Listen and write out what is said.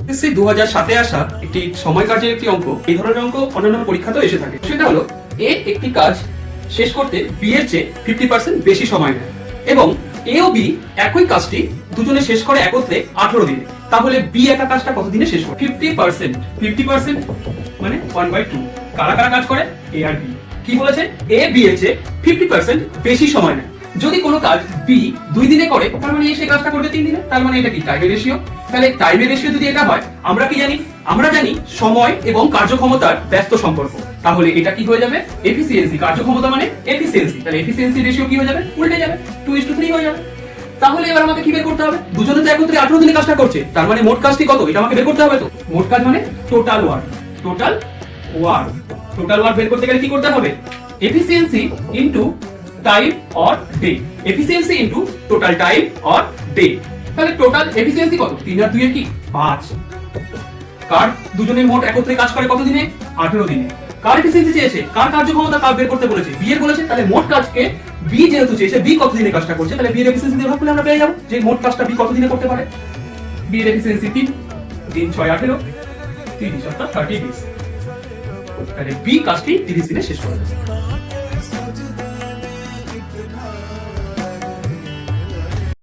SSC 2007-এ আসা একটি সময় কাজের একটি অঙ্ক, এই ধরনের অঙ্ক অন্যান্য পরীক্ষাতেও এসে থাকে। সেটা হলো এ একটি কাজ শেষ করতে বি এর চেয়ে 50% বেশি সময় নেয় এবং এ ও বি একই কাজটি দুজনে শেষ করে একত্রে 18 দিনে। তাহলে বি একা কাজটা কত দিনে শেষ করে? 50% মানে 1/2। কারা কারা কাজ করে? এ আর বি। কি বলেছে? এ বি এর চেয়ে 50% বেশি সময় নেয়। যদি কোনো কাজ বি 2 দিনে করে, তার মানে সেই কাজটা করবে 3 দিনে। তার মানে এটা কি টাইমের রেশিও? তাহলে টাইমের রেশিও যদি এটা হয়, আমরা কি জানি? আমরা জানি সময় এবং কার্যক্ষমতার ব্যস্ত সম্পর্ক। তাহলে এটা কি হয়ে যাবে? এফিসিয়েন্সি। কার্যক্ষমতা মানে এফিসিয়েন্সি। তাহলে এফিসিয়েন্সি রেশিও কি হয়ে যাবে? উল্টে যাবে, 2:3 হয়ে যাবে। তাহলে এবার আমাকে কি বের করতে হবে? দুজনে তো একত্রে 18 দিনে কাজটা করছে, তার মানে মোট কাজটি কত? এটা আমাকে বের করতে হবে। তো মোট কাজ মানে টোটাল ওয়ার্ক। টোটাল ওয়ার্ক বের করতে গেলে কি করতে হবে? Efficiency into time or day. Efficiency into total time or day. তাহলে টোটাল এফিসিয়েন্সি কত? 3 আর 2 এর কি 5। কার দুজনে মোট একত্রে কাজ করে কত দিনে? 18 দিনে। কার এফিসিয়েন্সি চেয়েছে? কার কার্যক্ষমতা কার বের করতে বলেছে? বি এর বলেছে। তাহলে মোট কাজকে বি যেহেতু চেয়েছে, বি কত দিনে কাজটা করছে, তাহলে বি এর এফিসিয়েন্সি দিয়ে ভাগ করলে আমরা পেয়ে যাব যে মোট কাজটা বি কত দিনে করতে পারে। বি এর এফিসিয়েন্সি 3, 3 6 18, 30 অর্থাৎ 30 days। তাহলে বি কাজটি 30 দিনে শেষ করে দেবে।